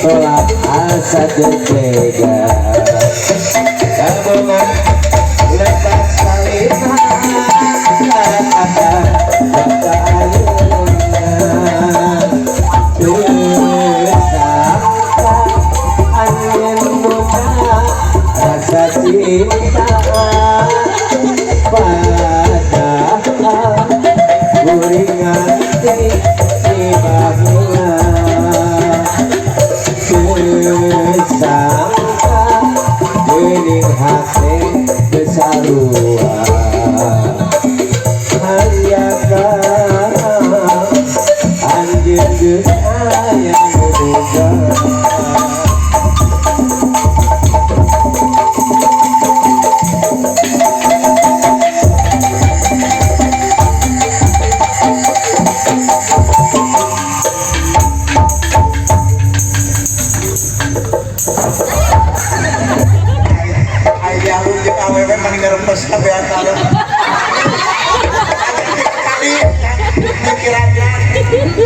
Tolak asa jejega gabungan letak salina kata kata ayuna bersama angin muda rasa cinta padahal kuringan di bahunya sangka bening hati besarua hayakah anjir yang muda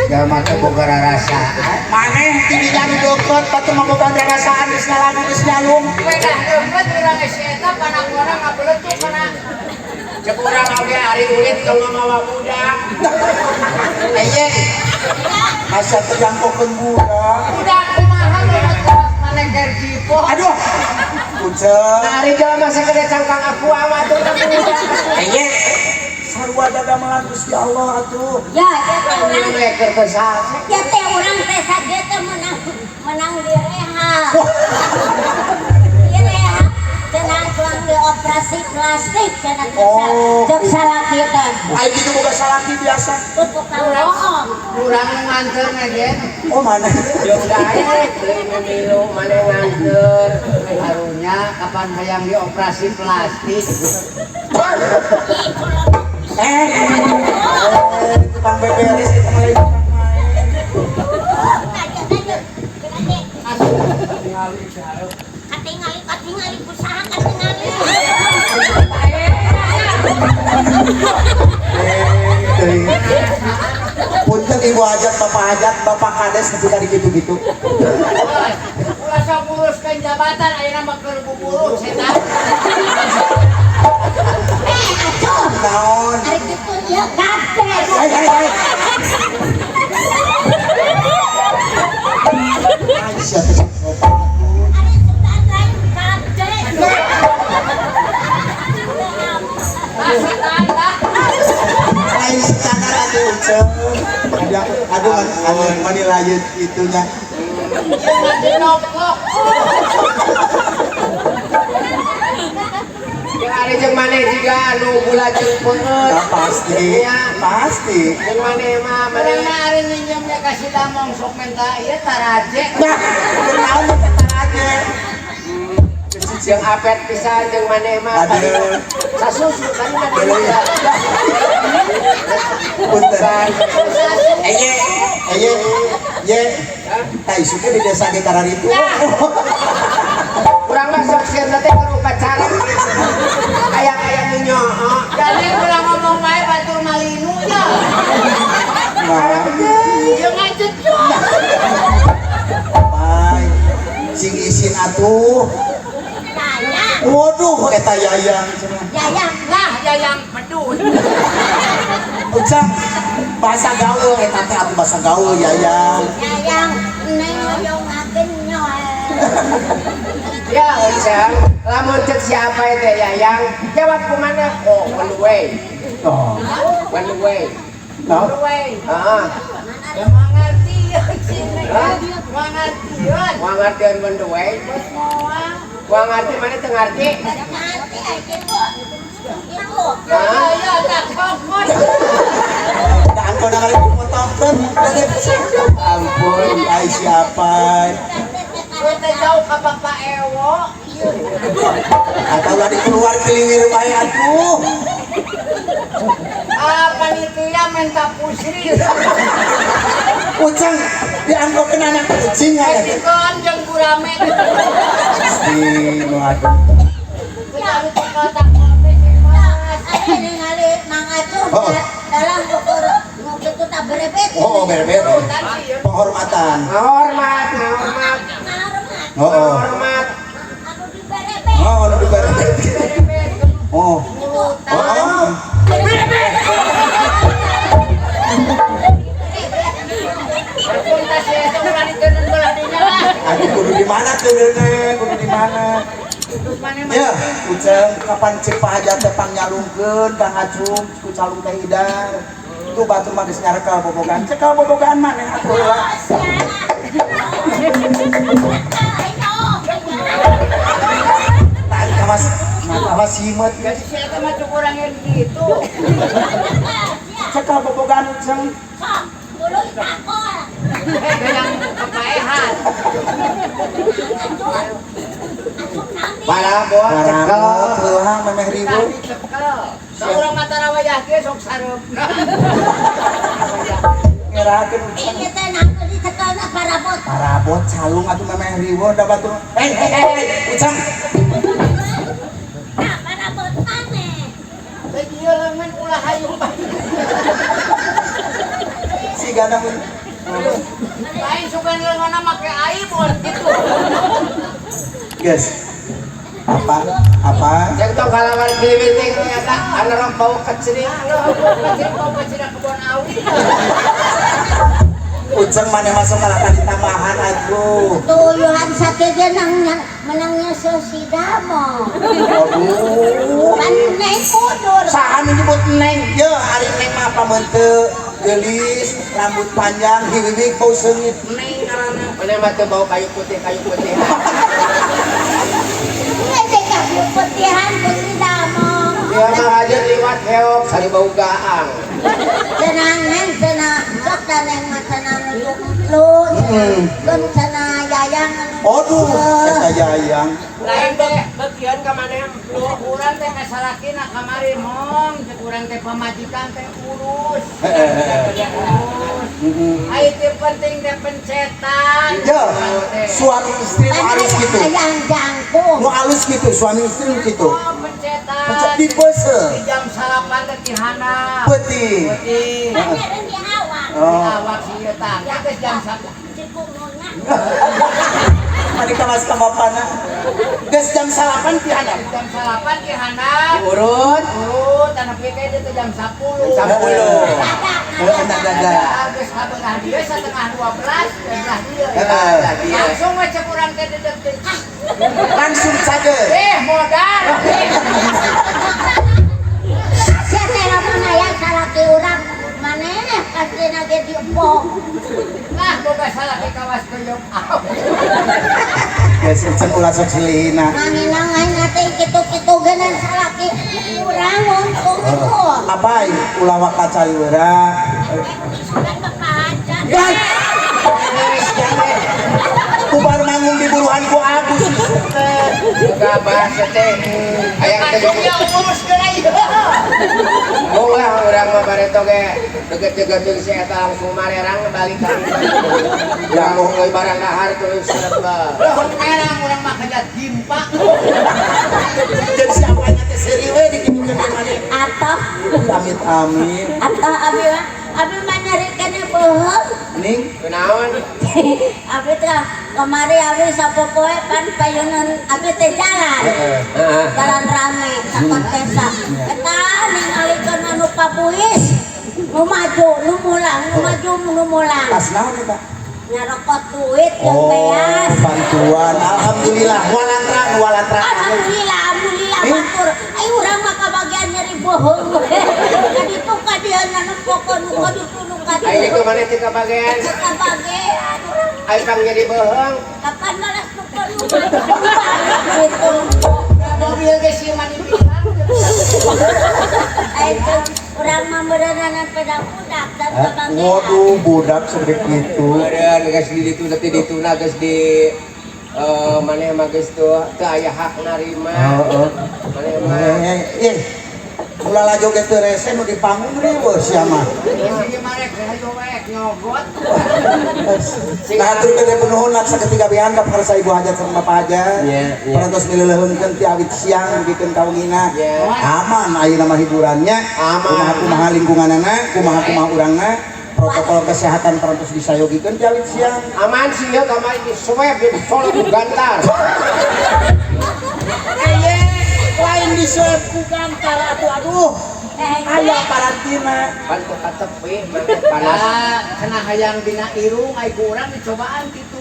gak maka boga rasa maneh ini jadi dokter patu memboga rasaan di selama di nyalung medah dompet urang eta panak orang ngabeletuk kana cek urang abdi hari duit kalau mawa muda aye asa terjangkaukeun budak udah kumaha maneh keur jipo aduh kucing hari jalan masa gede cangkang aku amat tuh muda aye sarua dadamelan Gusti Allah atuh ya eta urang keur besar ya teh urang teh saged teh menang di rehab di rehab cenah tuang di operasi plastik cenah cek salaki teh ai kitu boga salaki biasa tukang bohong urang nganter nge oh mana jeung daek beli memilu maneh nganter harunya kapan hayang dioperasi plastik tukang beberes itu malah Katingali usaha katingali. Punten ibu hajat, bapak kades juga gitu-gitu. Ulah sok nguruskeun jabatan ayeuna mah keur buburu setan. Atuh. Naon? Ari kitu ieu kades. Hai. Siapa sih? Ari sudah lain kades. Lain standar atuh ucap. Aduh, mani lanjut itunya. Yang ada jeung maneh juga anu gula jeung peungeut. Nah, pasti. Jeung maneh mah maneh ari nginjemnya ka si Damong sok menta ieu taraje. Nah, naon teh aja. Jeung apet pisan jeung maneh mah. Aduh. Sasusu kan Punten. Ye. Tai suke di desa di Kararitu. kurang mah sok sieun teh keur upacara. Aya nyoho. Jadi kurang ngomong bae batur malinu nya. Jeung ngajet Pai, sing isin atuh. Yayang. Waduh, eta yayang cenah. Yayang. lah yayang pedun. Ucap bahasa gaul eta teh atuh bahasa gaul yayang. Yayang. Neng oyongakeun nyoe. Ya Ucang, lamun cek siapa itu yayang? Jawab kumana? Oh, one way. Oh. One way. No. One way. Heeh. Ya mangarti ya sini. Mangarti one way. Mangarti mana teu ngarti? Nanti aja Bu. Ibu. Ya tak kokon. Dan kau dengar potongkeun. Ampun, ai siapa? Kita jauh ke Bapak Ewo. Atau lah keluar kelingir bae atuh. Panitia minta pusri. Ucang dianggokeun anak kucing aya. Dikon jeung gurame. Pasti nu aduh. Kita ke kota Kobe Mas. Ada ningali Mang Acung dalam ukur itu tak berebet. Oh, berbeda. Penghormatan. Hormat. Hormat. Hormat. Aku diberebet. Oh, lebih berbeda. Oh. Oh. Aduh, kudu di mana tuh Dene? Kudu di mana? Ya, Uceng kapan cek Pak Hajar teh pangyalungkeun Kang Acung ku calung teh hidar. Itu batu mah geus nyarekal bobogan. Cekal bobogan maneh atuh heula. Tah mas, masalah simet. Jadi siapa mah kurang yang gitu. Cekal bobogan Uceng. Sok, dulu takol. Yang kepaehan. Para Parabot cekel teuhang memeh ribu. cekel. Saurang mata rawayah ge sok sareupna. Ngerakeun Uceng. Ini teh nangku ditekelna parabot. Parabot calung atuh memeh ribu da batu. Uceng. Nah, parabot maneh. Teh ieu leungeun ulah hayung bae. Si gadang Lain sugan leungeunna make aibon gitu. Guys. Apa? Cek tong kalawan keliwinting ternyata anu rok bau kecering. Bau kecering kebon awi. Uceng maneh masuk kalakan ditambahan atuh. Tuyuhan sakit dia menangnya si Damo. Aduh. Kan neng kudur. Saha nu nyebut neng? Ye, ari neng mah pamun teu geulis, rambut panjang, hiwig bau seungit neng ngaranna. Mana mah teu bau kayu putih. Ini teh kayu putihan ku si Damo. Dia mah aja liwat heok sari bau gaang. Senang neng senang sok dan neng mah senang nujung lu. Kun senang Jayang. Aduh, Eka Jayang. Lain teh bagian ka maneh lu urang teh kasalakina kamari mong cek urang teh pamajikan teh urus. Ai teh penting teh pencetan. Ya, suami istri nu halus gitu. Jayang jangkung. Nu halus gitu, suami istri nu gitu. Oh, pencetan. Pencet di bese. Di jam salapan teh di handap. Peuting. Penting. Panjang di awak. Oh. Awak si eta geus jam 1. Si kununa. Mari ka mas kamapana. Geus jam 8 ti handap. Jam salapan di handap. Urut. Urut tanapi kayak itu jam 10. Jam 10. Dada. Geus kabengah dia setengah 12 dan lah dia. Langsung we cek urang teh dedeg teh. Langsung saja. Modal. Sia telepon aya salaki urang maneh pasti nage diepok. Nah, boga salah ke kawas kuyuk. Geus cek ulah sok silihina. Manginangan teh kitu-kitu geunan salaki urang untung itu. Apai ulah wakaca liwera. Sudah kepacan. Kubar manggung di buruhan ku Agus. Buka bahasa teh. Hayang teh Ya urus geulai. oh lah urang mah bareto ge deket-deket jeung si eta langsung marerang balik ka. Ya mau euy barang dahar terus seret ba. Pohon merah urang mah kajat dimpak. Jadi siapa teh seri we dikitukeun ke maneh. Atoh, Amit amin. atoh abi mah nyarikeun beuheung. Ning Kunaon? Abi teh kemari abi sapopoe pan payeunan abi teh jalan. Jalan rame ka desa. Eta ningalikeun anu papuis. Nu maju, nu mulang, nu maju, nu mulang. tas naon eta? Nyarokot duit yang Oh, beas. bantuan. Alhamdulillah. Walantra. Alhamdulillah, alhamdulillah batur. Ayo urang mah kabagian nyeri beuheung. Kaditu ka dieu nempokon nu kaditu nu Ai kaditu. itu mana ti kabagean? Kabagian urang Ai pang jadi beuheung. kapan malas nu kono gitu. Mobil ge si mani pisan. Ayo urang mah beureunan pedak-pedak dan kabagian. Waduh, budak sedek gitu. Ada geus di ditu nanti dituna geus di maneh mah geus teu aya hak narima. Heeh. Maneh mah Ulah joget teu rese nu di panggung riweuh sia mah. Si marek hayo wek nyogot. Nah, tur gede penuhun laksa ketiga bihandap karsa ibu hajat sareng bapak hajat. Iya. Parantos mileuleheunkeun ti awit siang bikin kawingina. Iya. Aman ayeuna mah hiburannya. Aman. Kumaha urangna, kumaha urangna. Protokol kesehatan parantos disayogikeun ti awit siang. aman sih ya kamari di swab di solok gantar. Lain di swab ku gantar aduh. Aya karantina. Pan ku katepi maneh panas. Nah, cenah hayang dina irung ai kurang dicobaan kitu.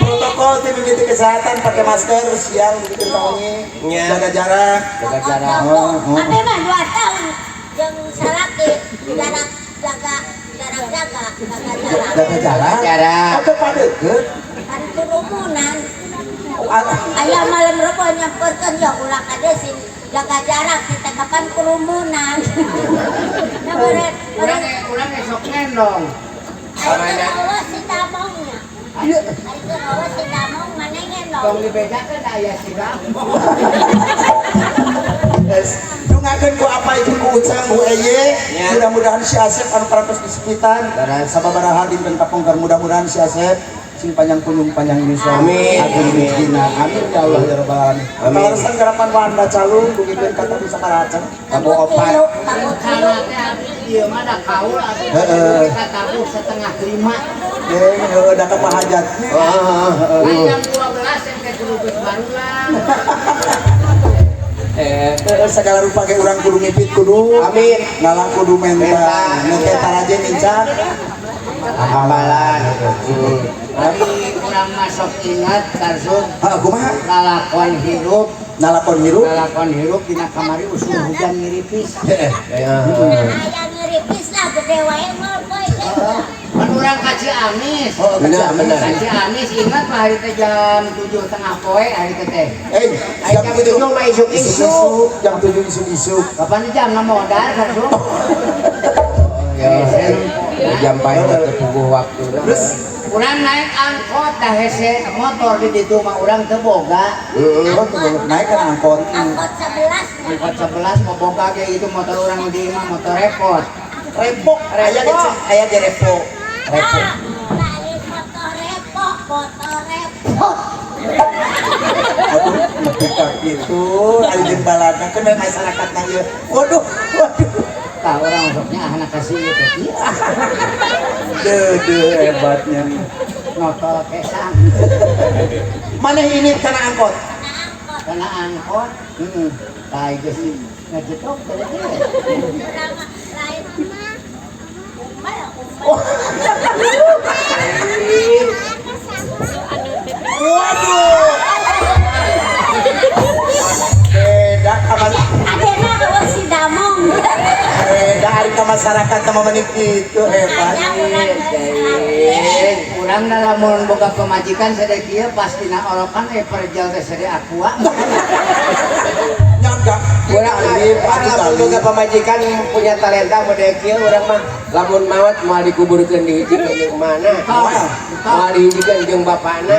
Protokol tim mimiti kesehatan pakai masker siang bikin kawangi. Iya. Jaga jarak. Jaga jarak. Abi mah 2 tahun jeung salaki jarak jaga. Jaga jarak. Jarak. Atau padeukeut. Kan kerumunan. Ah, Ayah malam rebo nyamperkeun ya ulah ka desin jaga jarak kita kapan kerumunan. Nah beren Urang esok ngendong. ayo awas si damongnya. Ayo awas si damong mana ngendong. Tong dibedakeun da aya si damong. Dungakeun ku apa itu ku ucang ku eye. Mudah-mudahan si Asep anu parantos disepitan. Sababaraha dinten kapongkar mudah-mudahan si Asep sing panjang kunyung panjang nyusul. Amin. Agung rezekina. Amin ya Allah ya rabbal alamin. Kalaresan garapan Wanda calung dugikeun ka tadi sakaracan. Kamu opat. Kamu Karena teh abdi ieu mah da kaul atuh Heeh. kita tabuh 4:30. Da ka pahajat. Ai jam 12 teh kudu geus barulang. Segala rupa ge urang kudu mipit kudu. Amin. Ngalang kudu mental. Nete taraje inca. Amalan. Ari urang masuk ingat Tarzun Kumaha? lalakon hirup Nalakon hirup. dina kamari usul hujan ngiripis. ayah ngeripis lah gede wae mah boy. Kan urang ka Ciamis. Oh, Benar, benar. Ka Ciamis ingat mah hari teh jam 7.30 poe hari teh teh. Jam 7 mah isuk-isuk. Jam 7 isuk-isuk. Kapan jam na modal Tarzun? Ya. jam paling tunggu waktu. Terus Urang naik angkot dah hese motor di ditu mah urang teu boga. oh tuh naik kan angkot. Angkot 11 Angkot 11 mau boga ge itu motor urang di mah motor repot. Repok aya di repok. Ah, lain motor repot, motor repot. Aduh, ketika itu ada jembalannya kan dari masyarakat nang ieu. Waduh. Tah urang masuknya anak kasih itu. Deuh hebatnya. Notol kesang. Mana ini kana angkot? Karena angkot. Tah geus ngajetok teh. Urang mah lain mah. Waduh. Beda kamar. Adena kalau si damong. Beda hari ke masyarakat sama menik itu hebat. Urang lamun boga pemajikan sadek ieu pastina orokan perjal teh sade aqua. Nyangga. Urang lamun boga pamajikan punya talenta model kieu urang mah lamun maot moal dikuburkeun di hiji ka jeung mana. Moal dihijikeun jeung bapana.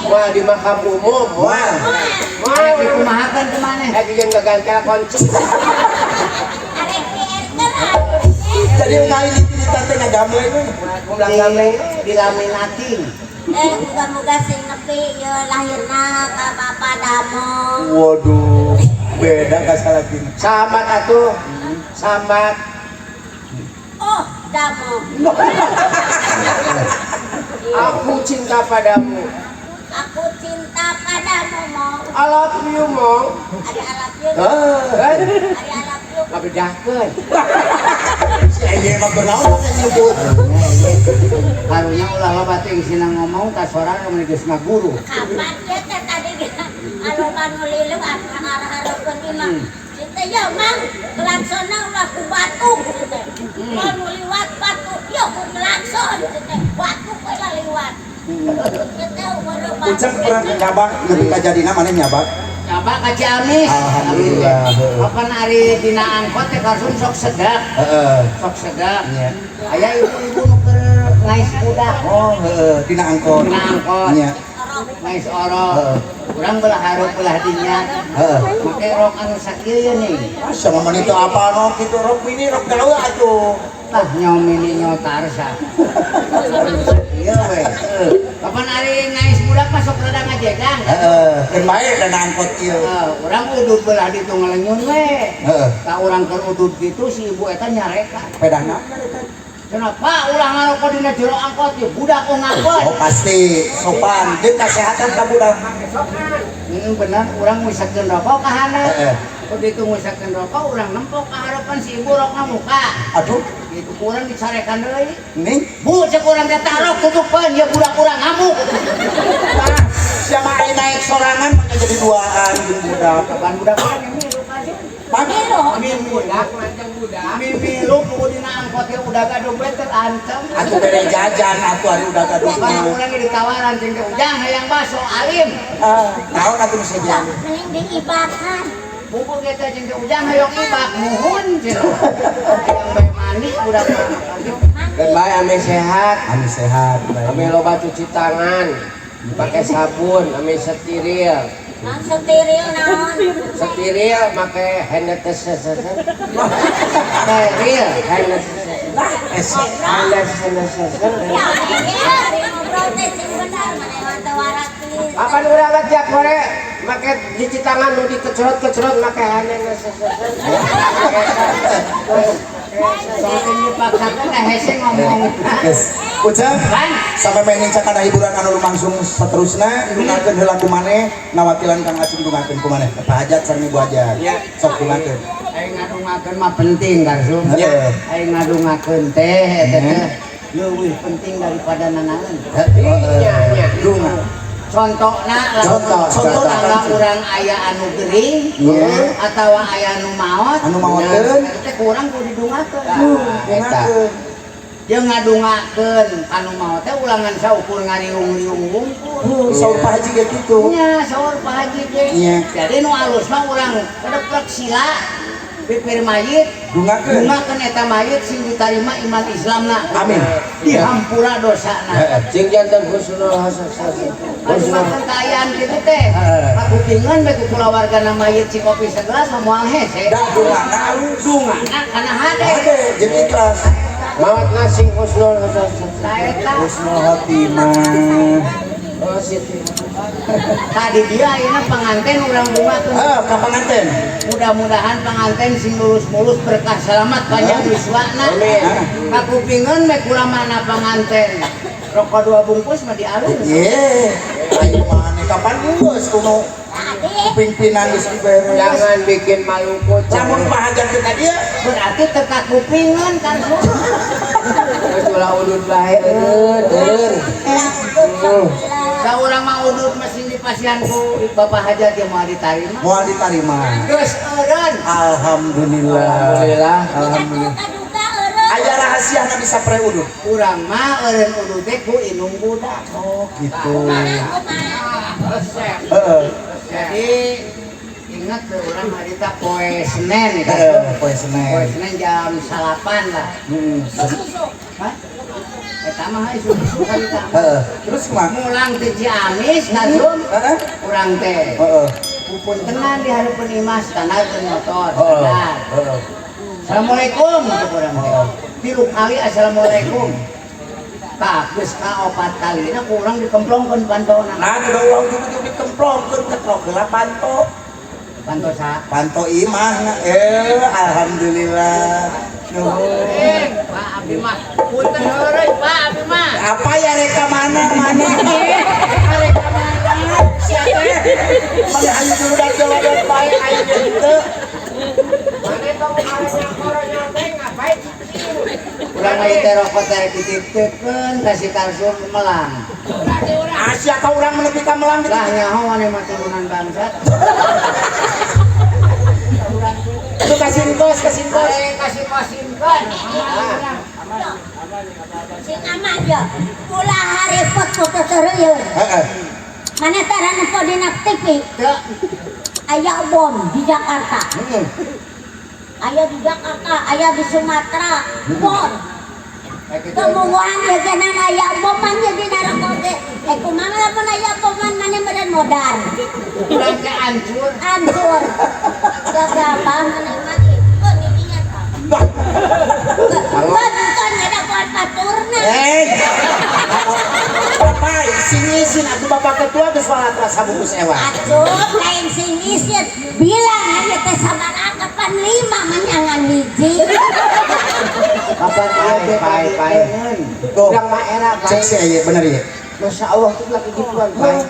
Moal di makam umum. Moal dikumahakeun ke maneh. Hiji jeung gagantel kunci. Arek dienter. Jadi ngali di tante ngagame itu. Dilaminatin. Moga-moga sing nepi ye lahirna ka Bapa Damong. Waduh. Beda ka salagin. Sambat atuh. Sambat. Oh, Damong. Aku cinta padamu. Aku cinta padamu, Mong. I love you, Mong. Ada alap yuk. Kan? Ada alap yuk. Ngabedakeun. Si Eye mah bernaon nyebut. Karunya ulah loba teh isina ngomong tas sorang mun geus ngaguru. Kapan dia teh tadi anu lilu arah-arahkeun imah. Kita ya mang kelaksana ulah ku batu gitu. Mau liwat batu ya ku melakson gitu. Batu kaya liwat. Kita baru batu. Ucap kurang nyabak lebih kajadina mana nyabak. Coba ka Ciamis. Alhamdulillah. Kapan hari dina angkot teh karsun sok sedap. Sok sedap. Iya. Aya ibu-ibu nu keur ngais budak. Oh, dina angkot. Dina angkot. Iya. Ngais orok. Urang belah hareup belah dinya. Make rok anu sakieu nih. Sama menito apa no gitu rok ini rok gaul atuh. Tah nyomini nyotarsa. Iya we. Kapan hari ngais budak masuk rada ngajegang. Kan bae dana angkot ieu. Urang udud belah ditu ngalenyun we. Heeh. Urang keur udud gitu si ibu eta nyareka. Pedana. Kenapa ulah ngarokok dina jero angkot ya budak ngangkot. Oh pasti sopan, dia kesehatan ka budak. Bener, urang misakeun rokok ka handap. Heeh. Kudu itu misakeun rokok urang nempok ka harapan si ibu rok muka. Aduh, Itu urang dicarekan deui. ning Bu cek urang teh tarok tutupan ya budak urang ngamuk. siapa ai naik sorangan maka jadi duaan budak. Kapan budak urang yang milu kasih. Milu. Amin budak lanjang budak. Amin milu kudu dina angkot ya udah gaduh dompet terancam. Atuh bere jajan atuh ari udah gaduh. Kapan urang ge ditawaran jeung teh ujang hayang baso alim. Naon atuh nu sejan. Mending diibahkan. Bubur kita jeung teh ujang hayang ibak muhun cenah. Hayang bae mani budak urang. Dan bae ame sehat. Anu sehat. Ame loba cuci tangan. Pakai sabun, ame steril. Langsung steril naon. Steril make hand sanitizer. Steril hand sanitizer. Ya, hari ngobrol teh sing bener maneh teh waraki. Kapan urang ngajak kore make cuci tangan nu dikecerot-kecerot make hand sanitizer. Soalnya dipaksakan dah hese ngomong. Geus. Ucap sampai main kana hiburan anu lumangsung saterusna dungakeun heula ku maneh ngawakilan Kang Acung dungakeun ku maneh. Pak Hajat sareng Ibu Hajat. Sok dungakeun. Aing ngadungakeun mah penting Karsum. Aing ngadungakeun teh eta teh leuwih penting daripada nanaeun. Iya. Dunga. Contohna Contoh. lamun urang aya anu gering atawa aya anu maot. Anu maotkeun. Teh kurang kudu didungakeun. Dungakeun. Jeung ngadungakeun anu maot teh ulangan saukur ngariung-riung wungkul. Saur Pak Haji ge kitu. Nya saur Pak Haji ge. Iya. Jadi nu alus mah urang kedeprek sila. pipir mayit Dungakeun. dungakeun eta mayit sing ditarima iman Islamna. Amin. Dihampura dosana. Cing jantan husnul hasanah. Husnul kekayaan kitu teh. Aku pingan bae ku kulawargana mayit si kopi segelas moal hese. Da dungana alus. Dungana kana hade. Ade jadi ikhlas. Mawat nasi husnul hasanah. Saeta Husnul khotimah. Oh situ. tadi dia ayeuna panganten urang bungakeun. Ka panganten. Mudah-mudahan pengantin sing mulus-mulus berkah selamat panjang wiswana. Amin. Aku pingin me kula mana pengantin. Rokok 2 bungkus mah dialun. Ye. Ayo mana kapan geus kuno Tadi pimpinan geus dibere. Jangan bikin malu kucing. Lamun pahajat teh tadi ya. Berarti teka kupingan kan. Terus ulah udut bae eureun. Da urang mah udut mesin di pasianku Bapak Hajat yang mau diterima. Moal ditarima. Geus eureun. Alhamdulillah. Alhamdulillah. Alhamdulillah. duga-duga eureun. Aya rahasia bisa pre udut. Urang mah eureun udut teh ku inung budak. Oh, gitu. Resep. Heeh. Jadi ingat ke urang hari ta poe Senen kan. Poe Poe Senen. Senen jam 8 lah. Hah? Eta mah isu-isu kali tah. Heeh. Terus mah. Mulang teh Ciamis ngadum Heeh. urang teh. Heeh. Pupun tenan di hareupeun Imas standarkeun motor. Heeh. Standar. Heeh. Assalamualaikum kata urang teh. Tilu kali assalamualaikum. Tah geus ka 4 kalina ku urang dikemplongkeun pantona. Nah, kudu ulang juga dikemplongkeun ke trok geula panto. Panto sa. Panto imah na. Alhamdulillah. Nuhun. Pak Abdi mah punten heureuy Pak Abdi mah. Apa ya reka mana? Arek mana? Siapa? Mana ayo dulu dah jalan bae ayo gitu. Mana tahu arek koranya teh ngapain? Urang mah teh rokok teh dititipkeun kasih kalsium melang. Asia ka urang menepi ka melang gitu. Lah nyaho ane mah turunan bangsat. Itu kasih kos. Kasih kosimkeun. Sing aman ya. Kula hariput foto tereuyeun. Heeh. Mana tara nempo dina TV. Teu Aya bom di Jakarta. Heeh. Aya di Jakarta, aya di Sumatera. Bom. Kemudian jajanan aya boman jadi narokok ge. Kumaha lamun aya boman mana meureun modal. urang teh hancur. Hancur. Jaga mana mati. Oh didinya tah. Tonton ada buat paturna. Bapak sini atuh bapak ketua geus salat rasa bungkus ewa. Atuh lain sing isit bilang aya teh sabaraha kapan 5 manyangan hiji. Kapan ieu pai. Tuh. Urang mah era Cek pai. sih ya bener ya. Masya Allah tuh lagi gituan pai.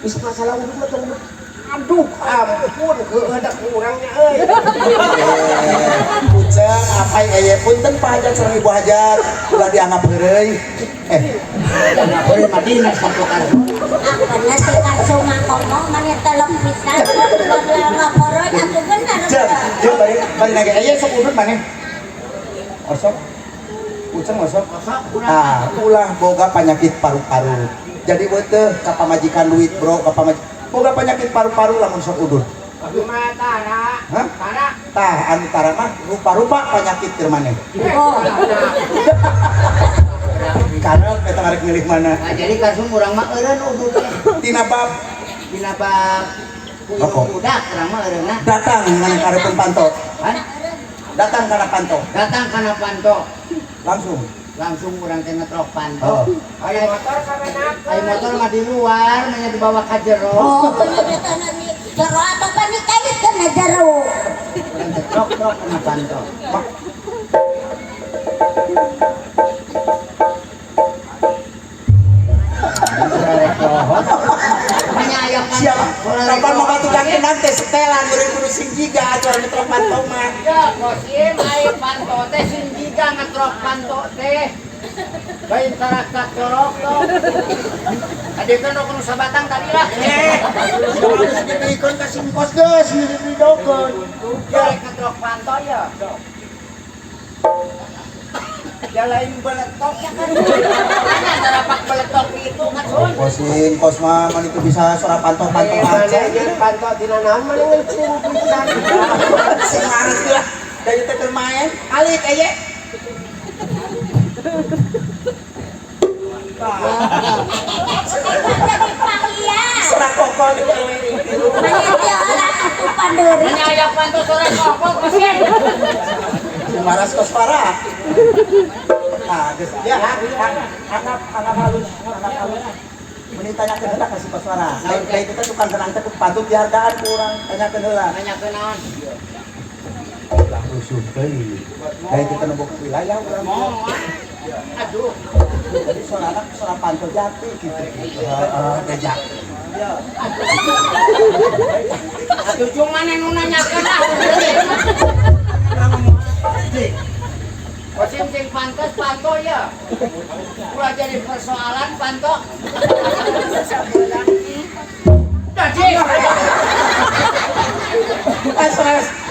Is masalah udut mah tong aduh ampun keueudak urangnya euy. Ucap apa ya punten Pak Hajat sareng Ibu Hajat ulah dianggap heureuy. Urang mah dina satu kartu. Bener si Karsu mah ngomong mana telem pisan. Bener ngaporoy atuh bener. Jeung bari lagi aya sok udut maneh. Osok. Ucap osok. Ulah boga penyakit paru-paru. Jadi beuteuh ka pamajikan duit, Bro, ka boga penyakit paru-paru lamun sok udut. Abi mah tara. Hah? Tara. Tah anu tara mah rupa-rupa penyakit keur maneh. Oh, Karena eta ngarek milih mana. Nah, jadi kasum urang mah eureun udut teh. Tina bab Dina bab Apa? budak urang mah eureunna. datang ngan karepeun panto. Kan Datang kana panto. datang kana panto. Langsung Urang teh ngetrok panto. Oh. Aya motor sampean. Aya motor mah di luar, manya dibawa ka jero. oh bener eta ni jero atau kan dikaitkeun na jero. Urang teh trok kana panto. Manya aya panto. Siap. Kapan mau batu kaki nanti setelan buru sing giga aturan ngetrok panto mah. Ya, kosim aya panto teh sing jiga ngetrok panto teh. Baik karakter corok tuh. Adekeun nu sabatang tadi lah. Harus dibikeun ka singkos geus didokeun. Jarek ngetrok panto ya. Ya lain beletok ya kan. Antara tapak beletok itu kan sun. Kosin, kos mah man itu bisa suara pantau-pantau aja. Jadi pantau tina naon mah ngeucing pisan. Sing ngares lah. Dari teh keur main, alik aya. Suara kokol di tilu. Hanya aya pantau sore kokok kosin. Sing ngares kos parah. Nah, geus ya, anak halus. Menitanya ke heula kasih kos suara. Lain kayak kita tukang tenang teh patut dihargaan ku urang tanya ke heula. Nanya ke naon? Lah rusuh deui. Kayak kita nembok wilayah urang. Aduh. Jadi soal pantau jati gitu. Gajah. Aduh cuma nu nanyakeun lah. Kosim sing pantes panto ya. Ulah jadi persoalan panto. Jadi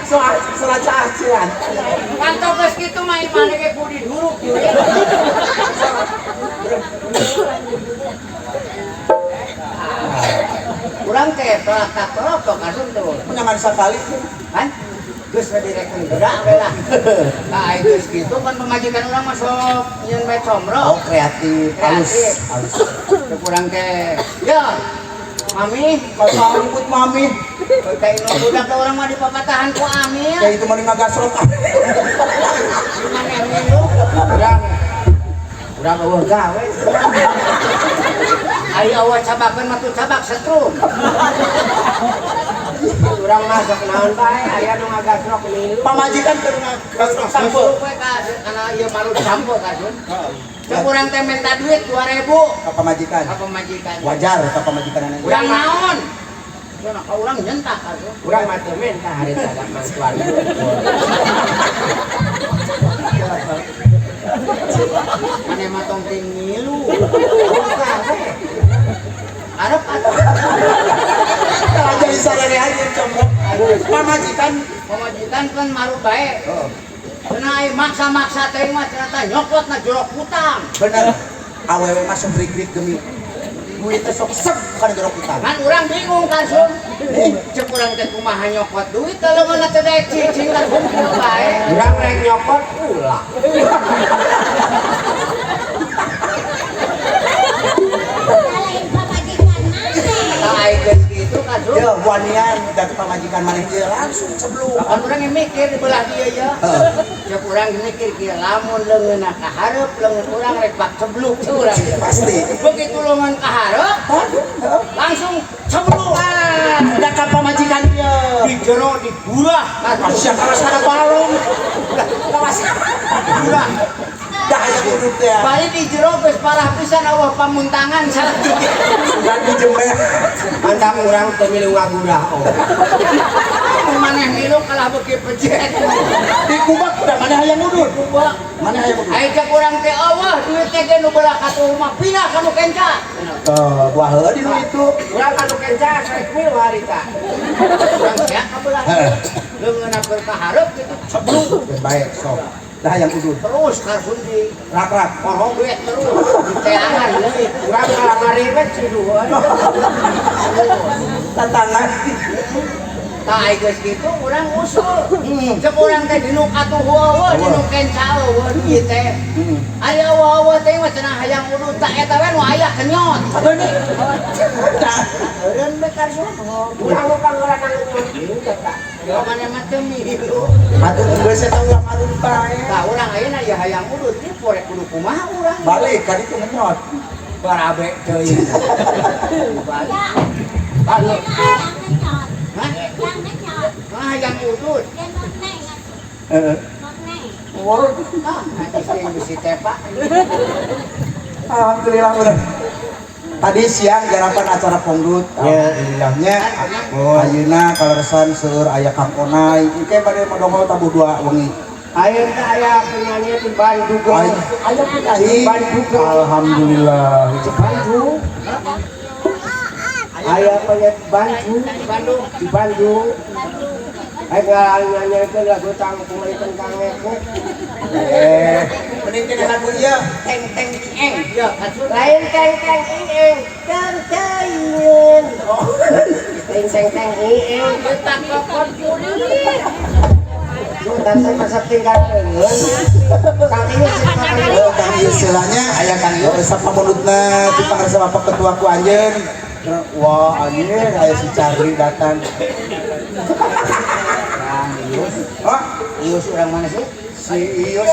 soal cacian. panto geus kitu mah imane ge kudu dihuruk ieu. Urang teh tolak kasun tuh. Menyangan sekali. Kan? Geus direken gerak we lah. Nah, geus kitu kan pemajikan urang mah sok nyeun bae comro. Oh, kreatif, halus. Teu kurang teh. Ya. Mami, Kalau ribut mami, kayak ini budak orang mah dipapatahan ku Ami ya. kayak itu mending ngagasrok. Gimana yang lu? Urang eueuh gawe. Ari awal cabakeun mah tuh cabak setrum. Urang mah sok naon bae aya nu ngagasrok milu. Pamajikan keur ngagasrok sampo. Sampo we kana ieu malu sampo kasun. Cek urang teh minta duit 2000 Ka pamajikan. ka pemajikan. Wajar ka pamajikan anak. Urang naon? Cenah ka urang nyentak kasun. Urang mah teu minta hari teh mantuan. Mane mah tong ting ngilu. Arep atuh. Jadi sarere aja comrok. Pamajikan. Pemajikan kan maru bae. Cenah ai maksa-maksa teh mah cenah teh nyokotna jorok utang. Bener. Awewe mah subrik-brik demi duit teh sok sep kana jorok utang. Kan urang bingung kan sun. Cek urang teh kumaha nyokot duit teh leungeunna teh daek cicing kan kumpul bae. Urang rek nyokot ulah. Ai geus kitu kan sun. Ya, wanian dari pamajikan maneh ieu langsung sebelum. Kan urang yang mikir di belah dia ya. Cek urang mikir kieu lamun leungeunna kaharep leungeun urang rek bak cebluk teh urang. Pasti. Begitu leungeun kaharep langsung cebluk. Da ka pamajikan ieu. Di jero digurah. Masya kawas kana balong. Kawas. Gurah. Dah aya duduk teh. Balik di jero geus parah pisan awah pamuntangan salah tiga. Sudah dijember. Mantap urang teu milu ngagurah. Maneh milu kalah beuki pejet. Di kubak udah mana hayang udun. Kuba. Mana hayang udun. Ai cek urang teh Allah duit teh ge nu belah ka rumah pindah ka nu kenca. Wah heeh di nu itu. Urang anu kenca rek milu harita. Urang sia ka belah. Leungeunna keur kaharep kitu cebluk. Baik sok. Dah hayang udun. Terus karsun di Rak-rak. pohon duit terus. Diteangan deui. Urang kalah ngaribet si dueun. Tantangan. Tah ai geus kitu urang usul. Cek urang teh dinu atuh heueuh dinu kenca eueuh ieu teh. Aya eueuh teh mah cenah hayang udun tak eta we nu aya kenyot. Eureun be karsun. Urang nu panggeran anu nyot. Ya mana mah teu milu. Atuh geus eta ulah adun bae. Tah urang ayeuna ya hayang udun ieu porek kudu kumaha urang. Balik kan itu ngenyot. Barabe teuing. Balik. Balik. Hah? Hayang udun. Heeh. Ah, nanti sing bisi tepak. Alhamdulillah bener. Tadi siang garapan acara pongdut. Alhamdulillahnya. Ayeuna kaleresan seueur aya Kang Onai. Engke bade madongol tabuh 2 wengi. Ayeuna teh aya penyanyi di Bandung. Aya penyanyi Bandung. Alhamdulillah. Bandung. Aya penyanyi Bandung. Bandung. Di Bandung. nanya itu lagu tang kumalikan kangek. Mending kena lagu ieu. Teng teng eng. Ya, atuh. Lain teng teng ing teng teng. Teng teng teng ing Kita kokon kurir. dan saya masa tinggal dengan kami Kang ieu selanya aya Kang ieu sapa mulutna di pangarsa Bapak ketua ku anjeun. Wah, anjir aya si Charlie datang. Oh, Ius urang mana sih? si Ius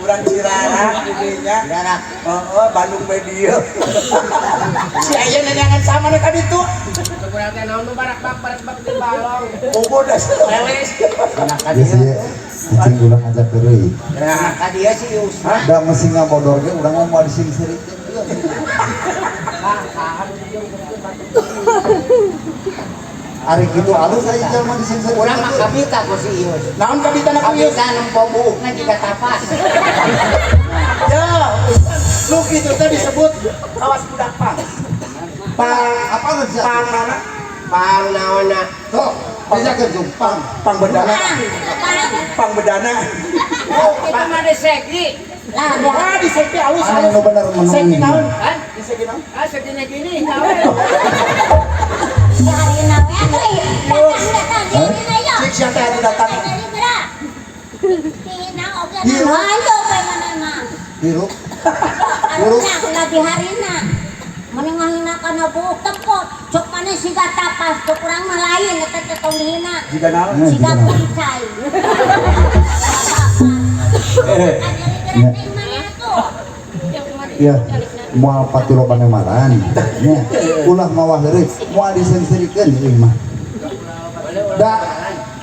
urang Cirara didinya. Darat. Heeh, Bandung Media. Si aya nenangan sama na ka ditu. urang teh naon nu barak-bak di balong. Bogo das leles. Anak ka Geus dia. ieu cicing ulah ngajak deui. Anak ka dia si Ius. Da mesti ngabodor ge urang mah moal dising-sirikeun. Ari kitu alus aya jalma dising-sirikeun. Urang mah kabita ku si Ius. Naon kabita na ku Ius? Kabita nempo buukna jika tapas. Ya, lu gitu teh disebut kawas budak pang. Pang apa ngeja? Pang mana? Pang naonna Sok, dijakeun jeung pang. Pang bedana. Pang bedana. Kita mah ada segi. Lah, Ah, di segi alus Anu alus. bener Segi menang. naon? Kan? Di segi naon? Ah segini gini kawe. hari nawe atuh. Datang di ayo. Cik siapa yang datang? Dari belah. Tina oge naon tuh pe mana mah. Biru. Harusnya di harina. Menengahina kana buuk tepot. Cok mana siga tapas tuh kurang mah lain eta teh tong dihina. Jika naon? Siga kuncai. Ya, moal patilo panemaran. Nya, ulah mawah heureuy, moal disensirikeun ieu mah. Da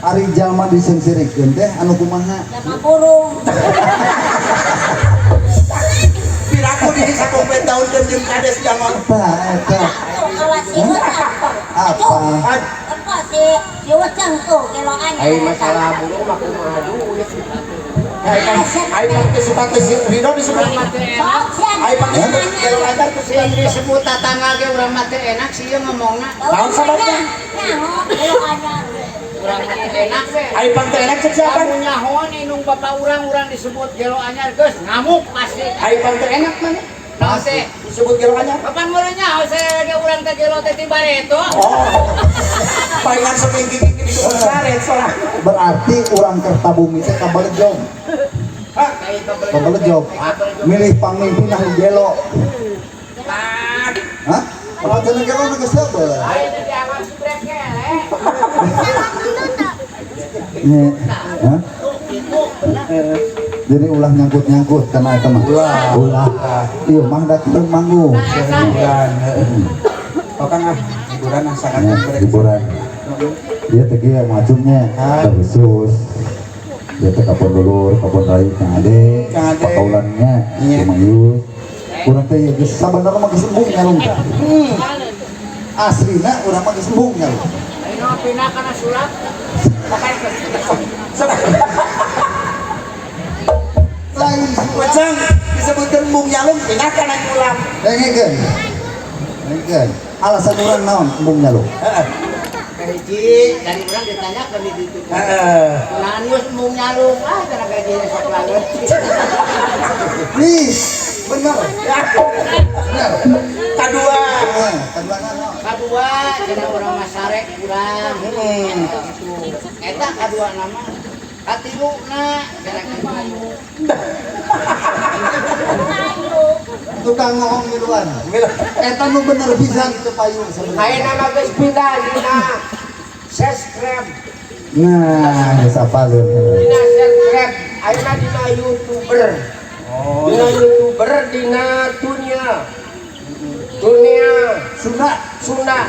ari jalma disensirikeun teh anu kumaha? Jama burung. Piraku di sakompet tahun jeung kades jaman. Tah eta Awas si Wecang. apa? Apa si Wecang tuh keloan. ai masalah burung mah kumaha duit. Ai pang kesukaan si Ridho disebut. Ai pang disebut kalau lantar ke Sing disebut tatangga ge urang mah teh enak sih ieu ngomongna. Naon sababna? Urang mah teh enak we. Ai pang teh enak cek siapa? Kamu nyahoan inung bapak urang disebut gelo anyar geus ngamuk pasti. Ai pang teh enak mana? Naon teh? Disebut gelokannya. Kapan mulai nyaho saya ge urang teh gelo teh tibareto. Oh. Palingan seminggu gigi di konsaret soalnya. Berarti urang Kertabumi teh kabeljong. Hah? Kabeljong. Milih pamimpin anu gelo. Hah? Apa cenah gelo nu geus heubeul? Ayo dianggap si brekele. Nya, hah? Jadi ulah nyangkut-nyangkut karena eta mah. Ulah. Ieu mah da kitu manggung. Hiburan. Oh kan hiburan sangat Ya, hiburan. Dia teh kieu macumnya khusus. Dia teh kapon dulur, kapon rai Kang Ade, Kang Ade. pakaulannya Iya. Mayus. Urang teh ya geus sabenerna mah geus embung nyalung. Aslina urang mah geus embung nyalung. Ayo pindah kana sulap. Pakai ke Lain Wacang disebutkan bung nyalung pindah kana ulam. dengekeun. Dengekeun. Alasan urang naon embung nyalung? hiji dari urang ditanya ke di ditu. Heeh. Nah geus mung nyalung cara gajinya sok langet. Nis, bener. Bener. Kadua. Kedua naon? Kadua cenah urang masarek urang. Eta kadua nama. Katiluna cenah kitu. Tukang ngomong miluan. Eta nu bener pisan teu payung sebenarnya. Aya nama geus pindah dina subscribe Nah, geus apaleun. dina subscribe ayeuna dina YouTuber. Dina YouTuber dina dunia Sunda. Sunda.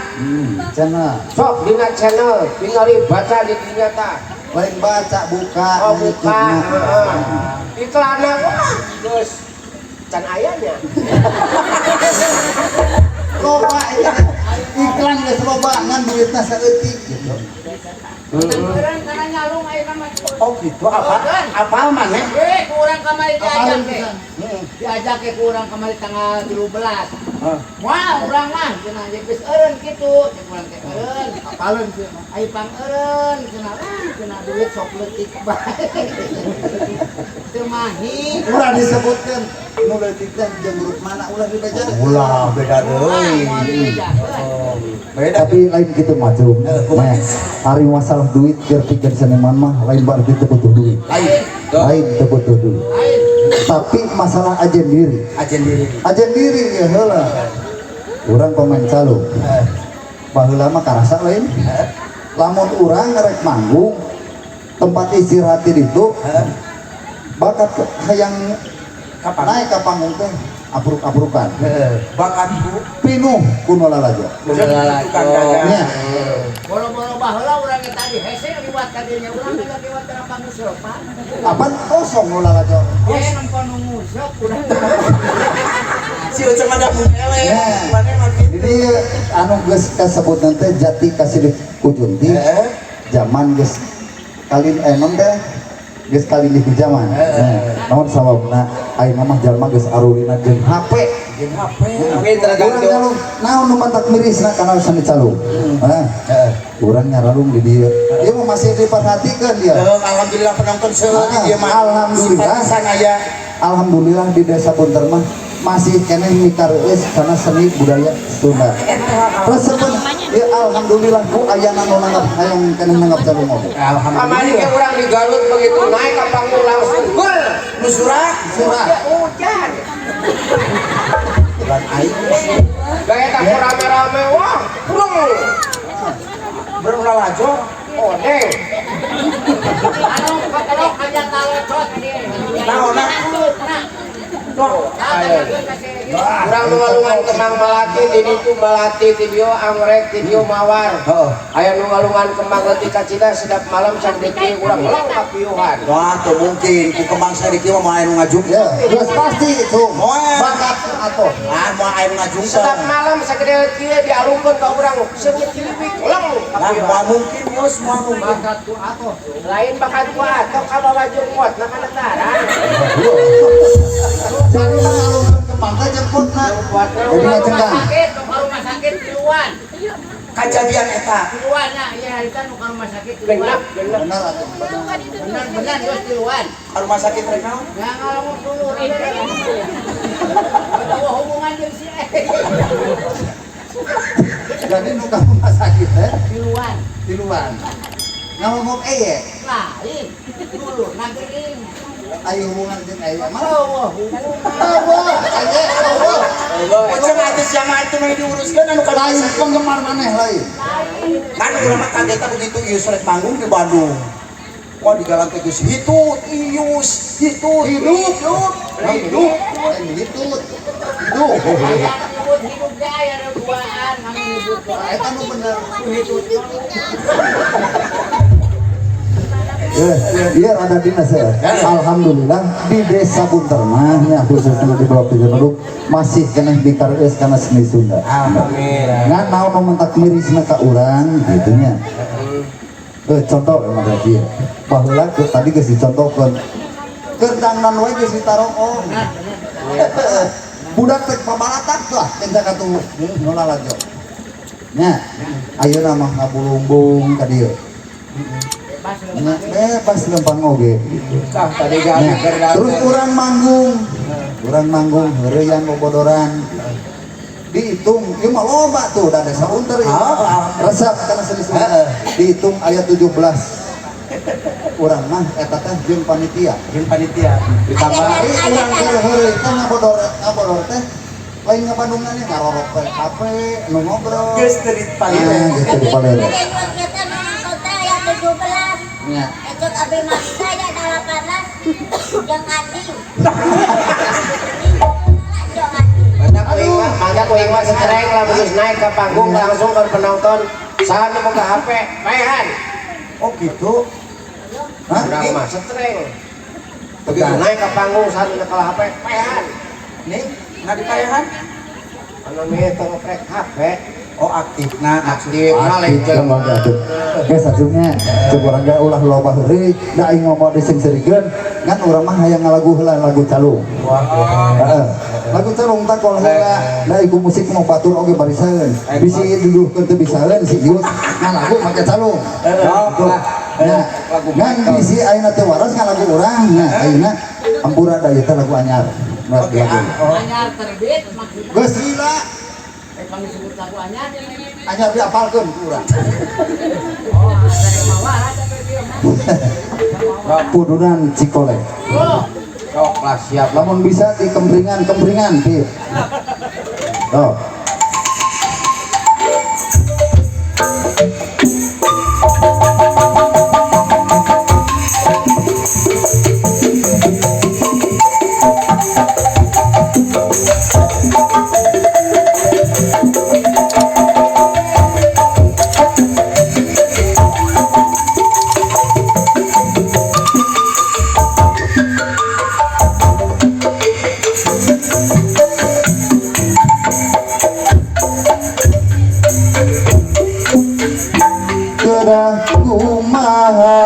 Cenah. Sok dina channel tinggali baca di dinya tah. Lain baca buka. Oh buka. YouTube-na. Iklanna wah geus can ayanya. Loba eta. Iklan geus loba ngan duitna saeutik gitu. Urang kana nyalung ayeuna mah. Oh gitu apa? Apa maneh? Kurang kamari diajar teh. diajak ke urang kemarin tanggal 13. Wah, urang mah cenah geus eureun kitu, cek urang teh eureun, apaleun sih mah. Ai pang eureun cenah duit sok leutik bae. Teu mahi. Ulah disebutkan nu leutik teh jeung grup mana ulah dibaca. Ulah beda deui. Beda Tapi lain kitu mah Cum. Nah, ari masalah duit keur pikeun seniman mah lain bar kitu butuh duit. Lain teu butuh duit. Tapi masalah ajen diri. Ajen diri ya heula. Urang pemain calo. Baheula mah karasa lain. Lamun urang ngarek manggung tempat istirahat di ditu bakat hayang kapan? naik ka panggung teh abruk-abrukan. Bakat Pinuh kuno lalajo. Nya. Boro-boro baheula urang eta di hese liwat ka dieu urang geus liwat ka pangusepan. Apaan kosong nu lalajo. Ye nempel nu nguseup urang. Si Ucap ada mungkele. Jadi anu geus kasebut teh jati kasilih kujunti. Zaman geus kalin non teh geus kalin di zaman. Namun sababna ayeuna mah jalma geus arurina jeung HP. Oke, tergantung. Naon nu mantak mirisna kana sani calung. Urang nyaralung di dieu. Ieu mah masih diperhatikeun dia. Alhamdulillah penonton seueur di dieu mah. Alhamdulillah. Simpatisan aya. Alhamdulillah di desa Bunter mah masih keneh mikareueus kana seni budaya Sunda. Resepkeun ya alhamdulillah ku ayana nu nanggap hayang keneh nanggap calung oge. Kamari ke urang di Garut begitu naik ke panggung langsung gol. Nu surak. Hujan. Bulan aing. Gaya tak rame-rame wah. Brung. Berulah lajo. Odeng. Anu kakelok aja talocot dia. Naonna? Urang nungalungan kemang Malati di ditu Malati video anggrek video mawar. Aya nungalungan kemang leutik ka Cida sedap malam can deki urang melang kapiuhan. Wah, tuh mungkin ku kembang sadiki mah moal anu ngajung. Ya, geus pasti itu. Moal. Bakat atuh. Ah, moal anu ngajung. Sedap malam sagede kieu dialungkeun ka urang seumit cilibik melang Nah, kapiuhan. moal mungkin yos, moal mungkin. Bakat ku atuh. Lain bakat ku atok ka bawa jeung muat na kana tarang. Jadi mengalungkan ke pantai jemputna. Jadi ngacengkan. Sakit, ke rumah sakit tiluan. Kajadian eta. Tiluan nah, iya harita nu ka rumah sakit Genep, tiluan. genep. Benar atuh. Benar geus tiluan. Ka rumah sakit rek naon? Ya ngalamun dulu. Ada hubungan jeung si Jadi nu ka rumah sakit teh tiluan. tiluan. Ngomong eye, Lain. Dulu nagering. ayo hubungan jeung eye. Mana? Eueuh, hubungan. Eueuh, eye, eueuh. Macam atuh jamaah itu mah diuruskeun anu ka Lain penggemar maneh lain. kan urang mah kaget begitu ieu surat panggung di Bandung. Wah digalang teh geus hitut, ius, hitut, hidup. Lain hitut. Hidup. Aya nyebut hidup ge aya ada duaan kami nyebut. Eta nu bener. Hidup. Iya ada dinas ya. Alhamdulillah di desa Bunter mah nya khususnya di Blok 3 masih kena dikareueus kana seni Sunda. Alhamdulillah. Ngan naon nu mentak mirisna ka urang gitu nya. Contoh emang tadi baheula tadi geus dicontohkeun. Keur dangdan wae geus ditaroong. Budak teh pabalatak lah tenda katu nu lalajo. Nya ayeuna mah ngabulumbung ka dieu. Bebas lempang oge. Tah tadi Nya, gak terus urang manggung heureuyang bobodoran dihitung ieu mah loba tuh da desa Bunter ieu resep kana seni Sunda dihitung aya 17 urang mah eta teh jeung panitia ditambah urang heureuy teh ngabodor teh lain ngabandungan nya ngarorok teh kafe nu ngobrol Geus teu dipalire. geus teu dipalere Kita menang kota yang 17. nya Ikut Abi Maksa ya 18. Jeung Andi. Jeung Andi. mangga kuing mah setreng lamun geus naik ke panggung langsung ke penonton saha nu boga HP pehan. Oh gitu. hah Urang mah setreng. Begitu naik ke panggung saha nu nyekel HP pehan. Nih, ngadipayahan. Anu meh teu ngeprek HP. Oh aktif nah aktif maksudnya lain jelema Geus sajungnya cek urang ge ulah loba heureuy da aing ngomong disengserikeun ngan urang mah hayang ngalagu heula lagu calung. Heeh. Lagu calung tak kalau heula da iku musik mau batur oge bariseun. Bisi duduhkeun teu bisaeun si Yus ngan lagu make calung. Nah, ngan bisi ayeuna teu waras ngan lagu urang. Nah, ayeuna ampura da ieu teh lagu anyar. Anyar terbit maksudnya. Geus gila. Kami sebut lagu anyar. Anyar diapalkeun ku urang. Oh, dari mawar ada dia mah. Pudunan Cikole. sok lah siap Lamun bisa di kembringan Pir. Oh. Kumaha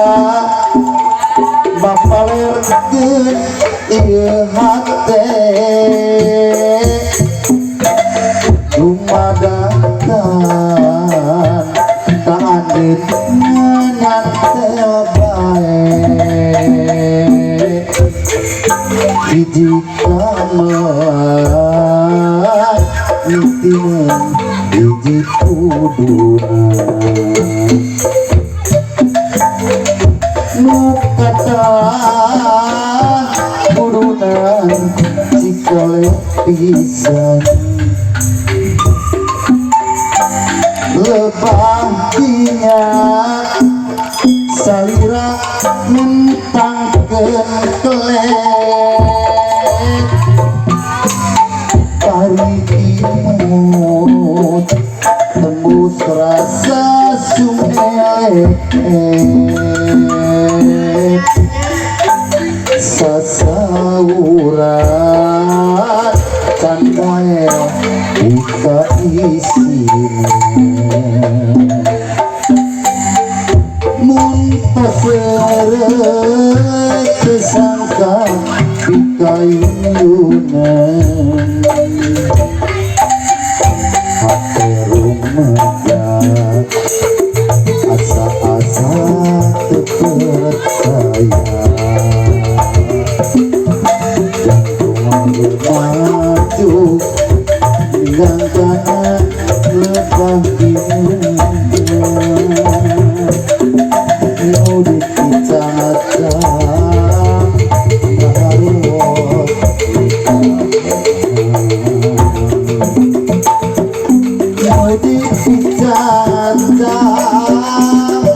bapalerkeun ieu hate dumadakan ka andit ngantel bae hiji kamelan nitieun hiji kudunan kata burunan Cikole pisan lebah dinyak salira mentangkeun kelek pari imut tembus rasa sungai sasauran candae ika isine mun pasere kesangka pikayunan hati rumaja asa-asa terpercaya maju menggantungkan lebah mau dicacah harus mau dicacah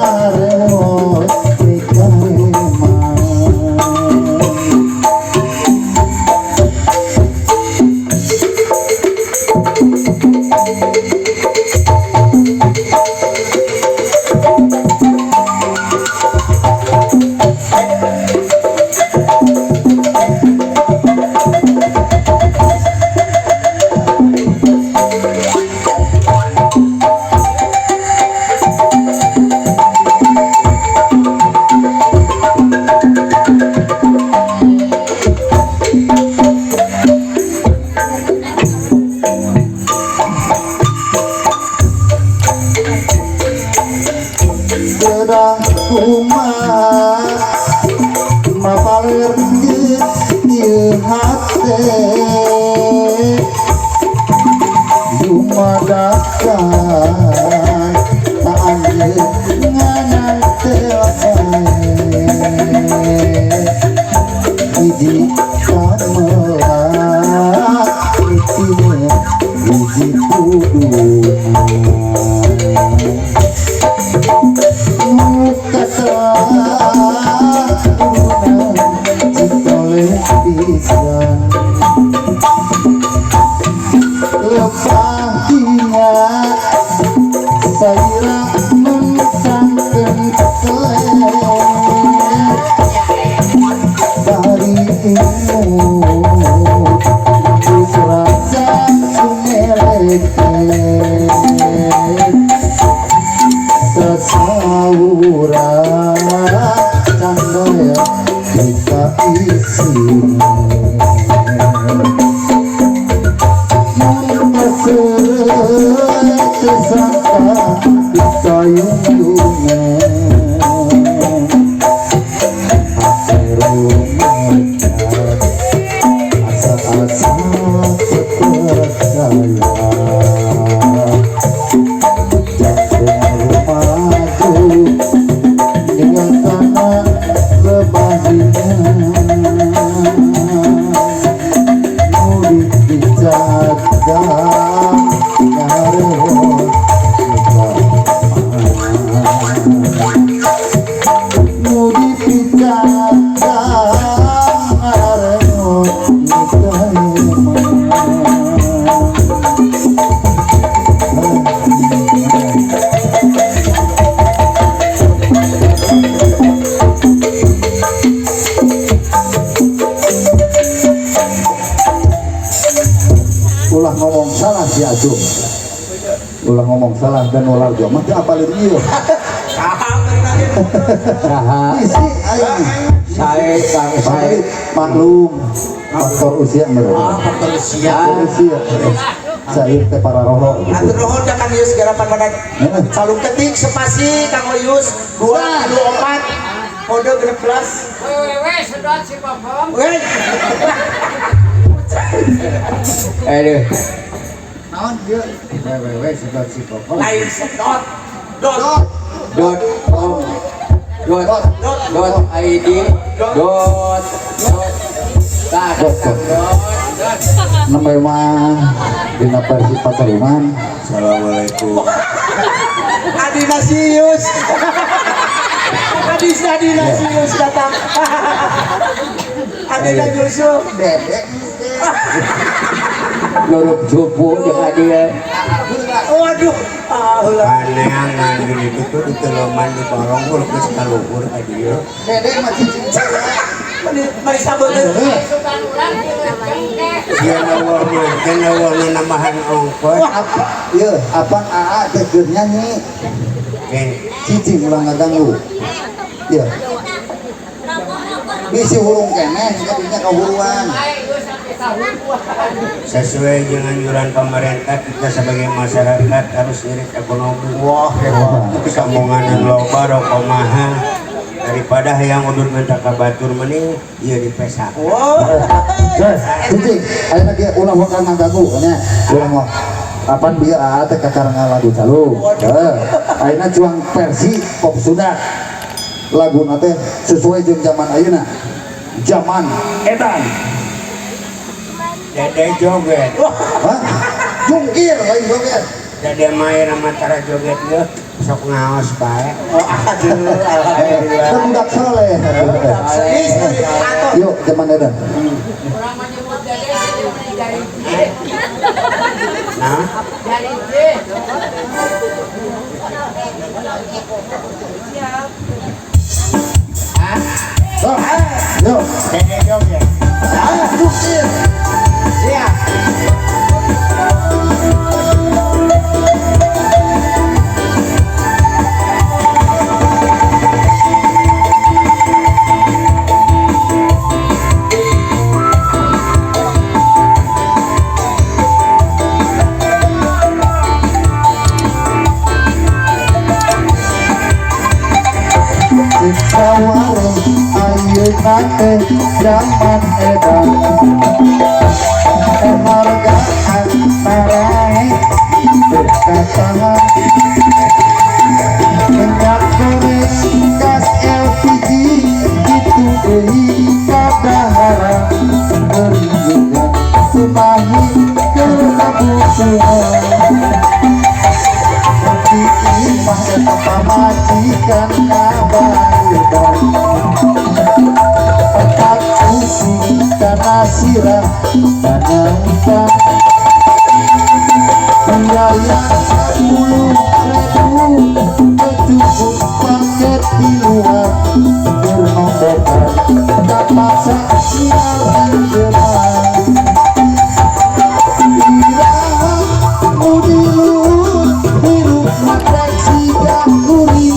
harus kumaha mapalerkeun ieu hate dumadakan ka anjeun nganantel bae hiji kamelan nitieun hiji kudunan kata Cikole pisan lebah dinyak saira mentangkeun kelek dari imut geus rasa sumeleke sauran candaya kita isi kesangka kita yung-yungan hati rumekat asa-asa percaya jantung rumahku tinggalkan lebahinya mudik dijaga ngarewot mudik dijaga ngarewot ulah ngomong salah si Ajung ulah ngomong salah dan ulah jauh mati apa lagi yuk isi ayo saya kang saya maklum faktor usia menurut faktor usia saya teh para roho atur rohon ya Kang Yus garapan badan calung ketik spasi Kang Yus 224 kode 16 Wewe sedot si Popom. weh aduh Naon dia? Wewe sedot si Popom. lain sedot dot .com .id dot namanya mah dina versi Pataruman. Assalamualaikum. Adinasius Adinasius datang Adinasius dedek Luruk jupu dengan dia. waduh Paneangan gini itu diteloman di barong urut ke sekaluhur ka dia. Dedek mah cicing saya. mari sabut Sukan urang Dia nawar namahan ongkos. Iya, apa AA teh keur nyanyi. Cicing ulang ngaganggu. Iya. Bisi hurung keneh jadinya kahuruan. Sesuai dengan anjuran pemerintah, kita sebagai masyarakat harus irit ekonomi. Wah, kesamongan dan loba rokomaha daripada yang udur minta ka batur mending ieu dipesa. Cicing, ayeuna ge ulah wakal ngaganggu nya. Ulah mah apan bieu AA teh kakaranga lagu calu. Ayeuna cuang versi pop Sunda. Laguna teh sesuai jeung zaman ayeuna. Zaman edan. Dede joget. Hah? Jungkir lain joget. Dede main sama cara joget ge sok ngaos bae. Kan budak soleh. Yuk zaman edan. Urang mah nyebut dede jadi Nah, jadi Yuk. dede joget. Jungkir. Siap. Saware ayeuna teh zaman edan penghargaan marahe berkatahan minyak goreng gas LPG itu deui kadahara berikan tumahi kebutuhan imah eta pamajikan kabarudan petak usi kana sirah kana utang biaya 10.000 kecukup paket di luar bernombokan tak masa sial anjeman iraha mudiluhur hirup makan sigang kuring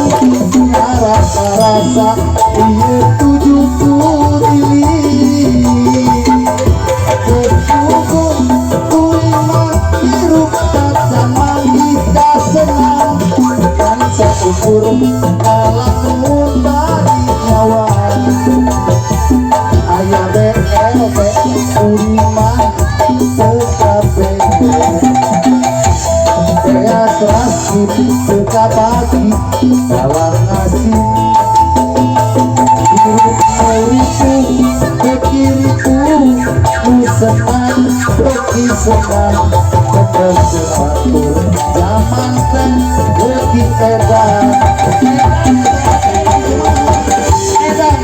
dalam ngasih Bekiriku ku senang beki senang tetap sepatu zaman teh beki edan edan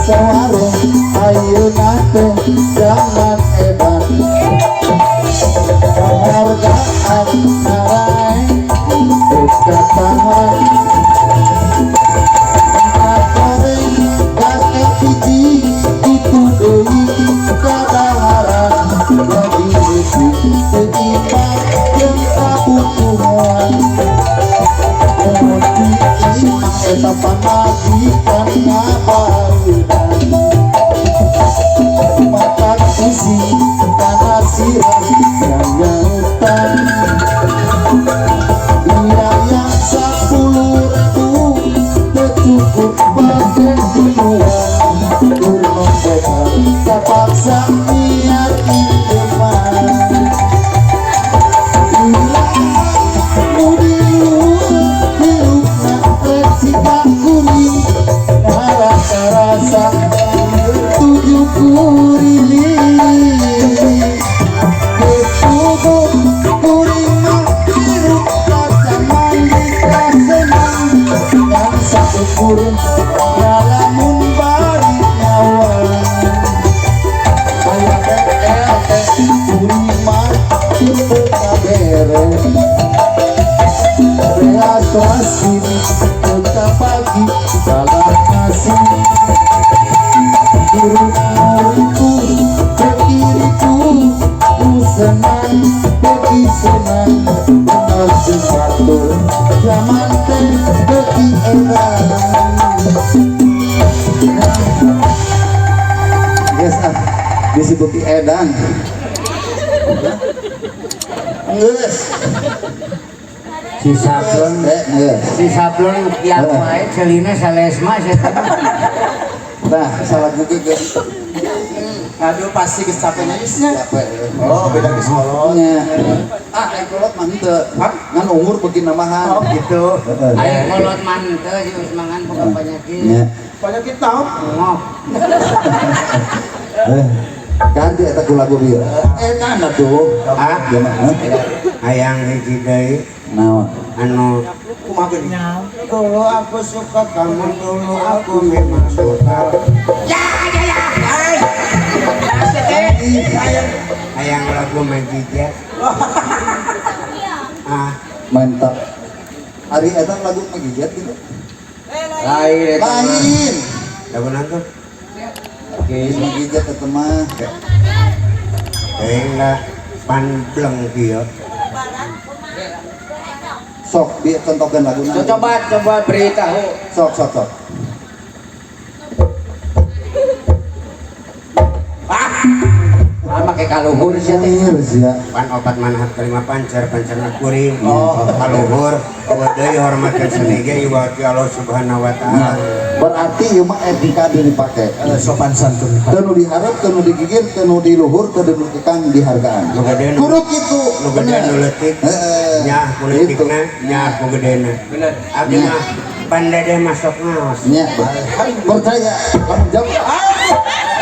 Sawarung ayo nate zaman edan penghargaan narai berkatahan goreng kakek biji itu deui kadaharan jadi besi seimbang jeung kabutuhan Mesti imah eta pamajikan ngabaeudan makan isi kana sirah nyautan biaya 10.000 teu cukup bage tujuan urang bekal kapaksa niat iman rasa tujuh kurilih ketubuk kurimah hirup kaca mandi kasenang yang satu kurung ngalamun balik nyawa kayak tete kurimah itu kabere belas wasin tetap pagi salah kasih Diriku, bekiriku, ku senang, beki senang benar sesuatu zaman teh beki edan Yes ah, bisi beki edan Nges Si sablon yang main selina salesma nah, salah buku ke Aduh pasti geus capek nyangisnya. Oh, beda geus kolotnya. Ai kolot mah henteu. Ngan umur beuki namahan. Oh, gitu. Aya kolot manteu geus mangan boga penyakit. Nya. Penyakit naon? Ngok. Ganti eta ku lagu bieu. Edan atuh. Ah, gimana? hayang hiji deui Naon? anu kumaha geuning? dulu aku suka kamu dulu aku memang suka hayang lagu Majijat Mantap. Ari eta lagu magijat gitu. lain Lain. lagu nanti Geus magijat eta mah. lah panbleng kieu Sok bieu contohkeun laguna. coba beritahu Sok. make kaluhur sia teh Iya. pan opat manhat kelima pancar kuring kaluhur deui hormatkeun sanege iwati Allah Subhanahu wa taala Berarti ieu mah etika dipake. Sopan santun. Teu nu diharap, teu nu digigir, teu nu diluhur, teu nu dikang dihargaan. nu gede Kudu kitu. nu gede nu leutik nya kulitikna nya ku gedena bener abdi mah pandede masuk ngaos Nya. Percaya kamu jawab.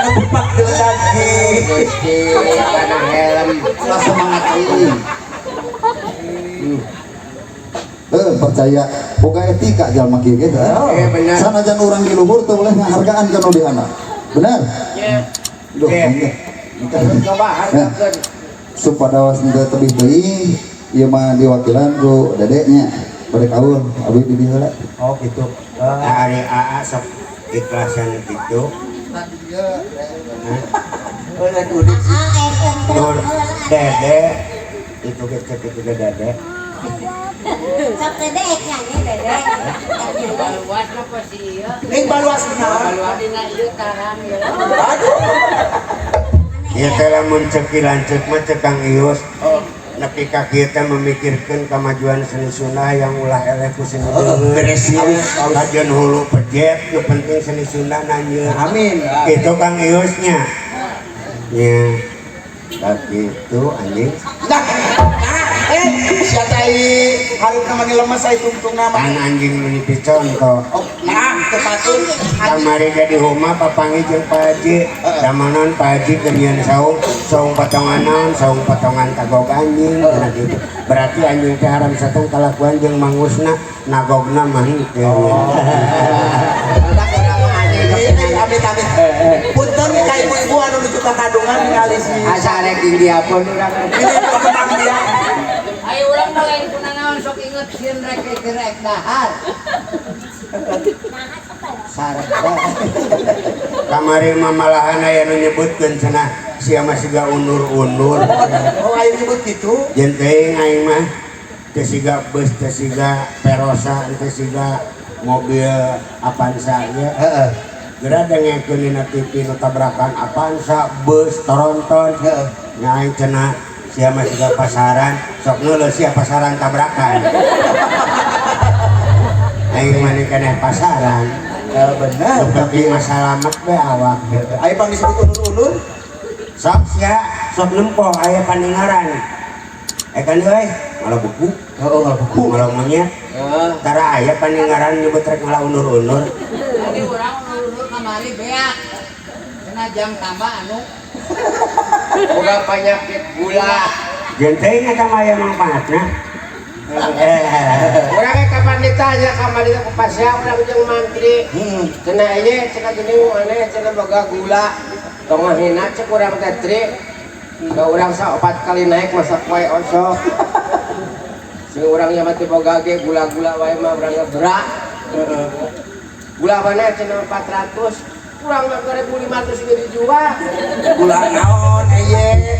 Nempak lagi. Gusti kana helm Lah semangat euy. Percaya boga etika jalma kieu ge. bener Sanajan urang di luhur teu boleh ngahargaan ka nu dihana. Bener? Duh, coba hargakeun supadawas teu tebih teuing ieu mah diwakilan ku dedeknya bade kaul abdi di dieu heula. Oh gitu. ari aa sok ikhlasan gitu Udah udik sih. Nur dede itu kecil itu dede sok dedek nyanyi dedek. Baluas apa sih ya? Ning baluas benar. Baluas dina ieu tarang ya. Aduh. Ya telah menceki lancet mah cekang ius. Nepi ka kieu teh memikirkeun kemajuan seni Sunda yang ulah eleh ku seni deuleu. Beres ya. Kajian hulu pejet, nu penting seni Sunda nanjeun. Amin. Itu Kang Iusnya. Ya. Tapi itu anjing. Nah, sia teh hareup namanya lemes ai tungtung nama. Kan anjing meniti contoh. Oh, nah, tepatun. Kamari jadi rumah papangi jeung Pak Haji. Damanan Pak Haji keunian saung potongan naon, saung potongan tagog anjing cenah gitu. Berarti anjing teh haram satong kalakuan jeung mangusna nagogna mah henteu. Amit-amit. Punten ka ibu-ibu anu nuju ka kandungan ningali si Asa rek India pun urang. ini kembang dia. Ayo urang mah lain kunanaon sok inget sieun rek dahar. Sarek. Kamari mah malahan aya nu nyebutkeun cenah sia mah siga undur-undur. Oh, ayo nyebut gitu. Jeung teuing aing mah teu siga beus, teu siga Perosa, teu siga mobil Avanza nya. Heeh. Geura dengekeun dina TV nu tabrakan Avanza, beus, Tronton. Heeh. Nya aing cenah sia mah siga pasaran, sok neuleus sia pasaran tabrakan. Aing mah keneh pasaran. Benar. Tapi masalamet we awak. Ayo pang disebut ulur-ulur. Sok sia, sok nempo aya paningaran. Kan euy, malah buku, Oh, enggak buku. malah monyet. Tara aya paningaran nyebut rek malah undur-undur. Tadi urang ulur kamari beak. Cenah jang tambah anu Boga penyakit gula. Jeung teuing eta mah aya manfaatna. Urang ge kapan ditanya kamari ku pasya urang jeung mantri. Cenah ieu cenah geuning maneh cenah boga gula. Tong hina cek urang teh tri. Ka urang sa 4 kali naik masak wae osok. Sing urang nya mah teu boga ge gula-gula wae mah urang berak. Gula mana cenah 400. Kurang 2.500 juga dijual. Gula naon eye.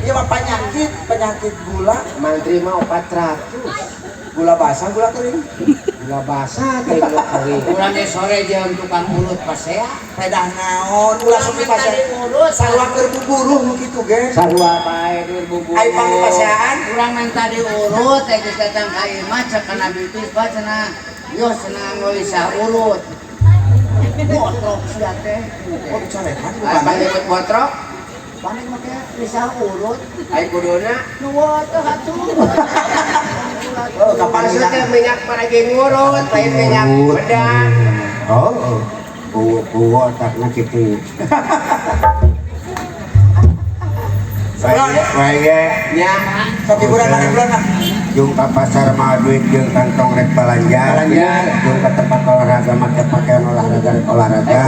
Ieu mah penyakit gula. Mantri mah 400. Gula basah, gula kering. Gula basah teh gula kering. urang ge sore jeung tukang ulut pasea. Pedah naon, gula sepi pasah. urut Sarua keur buburuh nu kitu ge. Sarua bae dur bubur. Ai pang paseaan. urang minta diurut teh geus datang ka ieu mah cek kana bitis bae cenah. Yo cenah nulisah urut. Botrok sia teh. Oh, bicarekan Ai bukan. panjebut botrok. Panik make nulisah urut. Ai kuduna. Nu teh atuh. Oh, kapan Maksud teh minyak paragi ngurut, lain minyak bedak. Oh. Buwo otakna kitu. Bae nya Sok hiburan lah, hiburan lah. jeung ka pasar mah duit jeung kantong rek balanja. Jeung ka tempat olahraga make pakaian olahraga rek olahraga.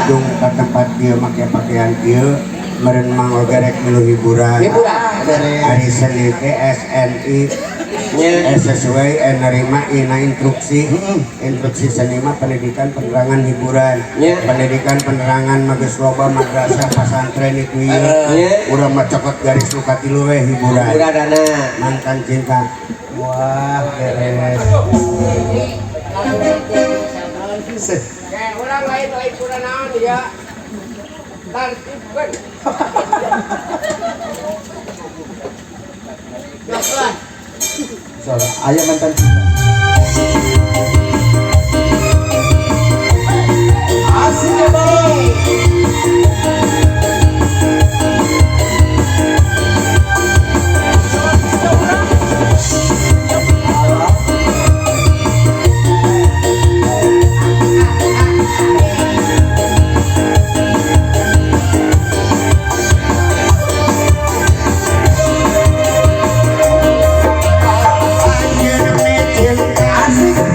Jeung ka tempat ieu make pakaian ieu meureun mah oge rek milu hiburan. Hari Senin teh SNI sesuai nerima instruksi seni mah pendidikan penerangan hiburan pendidikan penerangan mageus loba madrasah pasantren itu ieu urang mah cokot garis nu katilu we hiburan mantan cinta. Wah, beres. Kayak urang lain kurang naon ya tartibkeun. Joklan. Soalnya ayah mantan cinta. Asik ya, Bang. Asik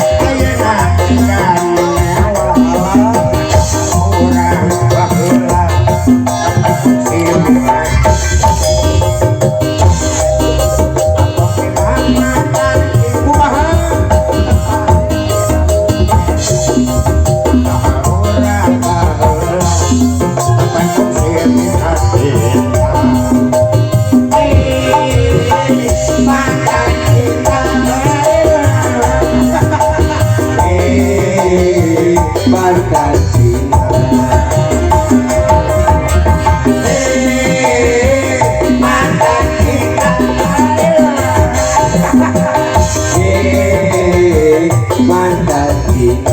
mantan cinta. Mantan cinta. Mantan cinta.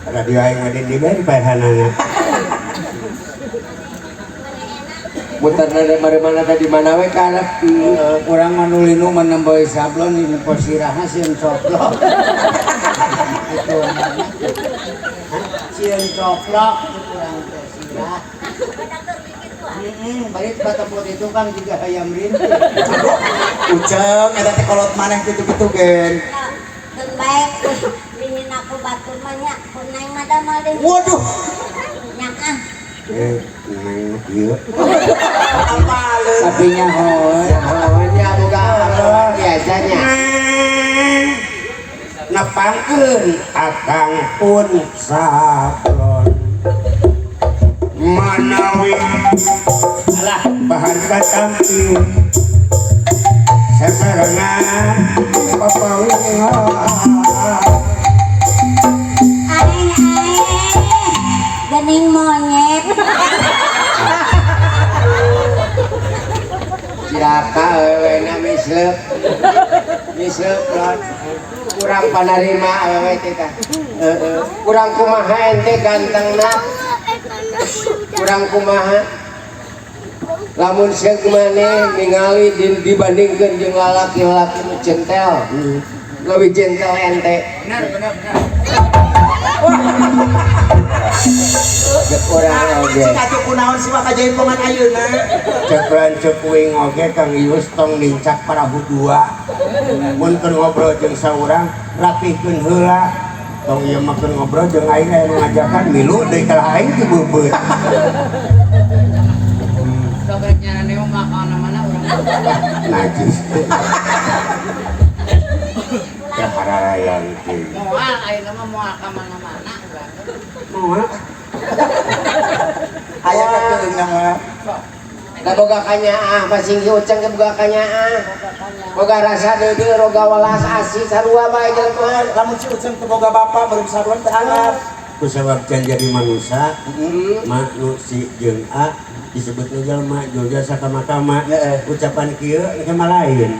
Radio aing mah di bari pahanana. Muter dari mana tadi mana we kana Kurang manulinu menemboi sablon ini posiraha sieun coplok. Itu sieun coplok kurang posirah. Balik ketemu itu kan juga hayam rintik. Uceng eta teh kolot maneh kitu-kitu gen. Teu baik dingin aku batur mah nya kunaing madamal deui. Waduh. Nya ah. nang ieu. Apaleun. Tapi nya hoy. Nya boga biasanya. Nepangkeun akang pun sablon manawi Alah, bahan katampi sasarangan papawihan Gening monyet. Siaka awewe na mislep. Mislep lon. Kurang panarima awewe teh tah. Kurang kumaha ente gantengna. Kurang kumaha. Lamun seug maneh ningali dibandingkeun jeung lalaki-lalaki nu centel. Leuwih centel ente. benar. Jeung urang oge. Katu kunaon sih mah kajaipongan ayeuna. cek lanceuk kuing oge Kang Ius tong nincak parahu dua mun keur ngobrol jeung saurang rapihkeun heula tong ieu mah keur ngobrol jeung aing aya ngajakan milu deui ka aing teh beubeut Sobatnya neu makan mana urang. najis ya hararayang teh Moal ayeuna mah moal ka mana-mana urang. moal Aya kakeung nama. Da boga kanyaah masing Uceng ge boga kanyaah. Boga rasa deudeu roga welas asih sarua bae jelema. Lamun si Uceng teu boga bapa beureum sablon teh anggap. kusabab can jadi manusia manusia jeung A disebutnya jelema joja sakama-kama ucapan kieu engke mah lain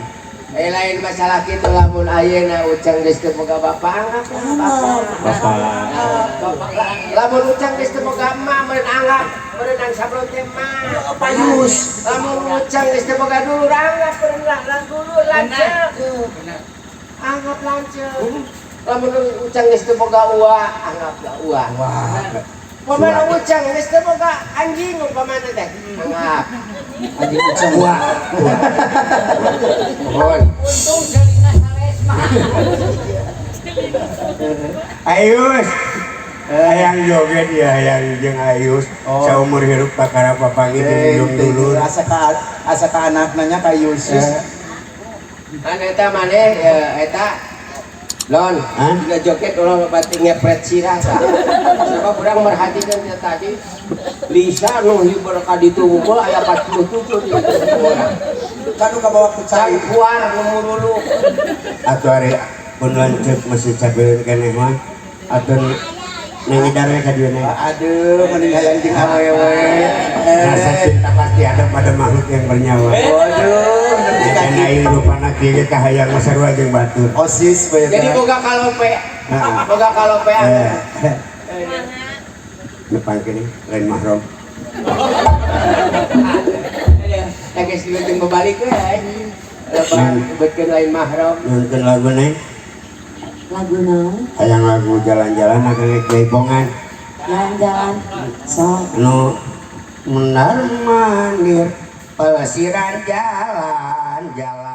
Lain masalah kitu lamun ayeuna Uceng geus teu boga bapa anggap bapak lamun Uceng geus teu boga emak meureun anggap meureun sablon teh mah Payus. lamun Uceng geus teu boga dulur anggap meureun lan dulur lanceuk anggap lanceuk lamun Uceng geus teu boga uwa anggaplah uwa pamana Uceng geus teu boga anjing umpamana teh anggap Anjing Uceng. mohon Untung jelina sales mah. Ayus hayang joget ya hayang jeung Ayus saumur hirup pakara papangi jeung dulur Asa ka anakna nya ka Yusus. eta maneh eta Lon, juga joget ulah bati ngepret sirah sa. Sebab urang merhatikeun teh tadi Lisa nu hiber ka ditu unggul aya 47 di urang. Kanu kabawa ku cai. Cangkuar nu murulu. atuh ari pun lanceuk masih cabeureun keneh mah atuh nangidare ka dieu na Aduh, mending hayang jeung awewe. rasa cinta pasti ada pada makhluk yang bernyawa Waduh, dan aing rupana kieu ge kahayang sarua jeung batur. Osis bae. Jadi boga kalope. Boga kalope. Depan kini lain mahram. Ya geus dieuting babalik we. Lepas beutkeun lain mahram. Nonton lagu nih. Lagu naon? Hayang lagu jalan-jalan agak jaipongan. Jalan-jalan. So, Nu mundar mandir pelesiran jalan-jalan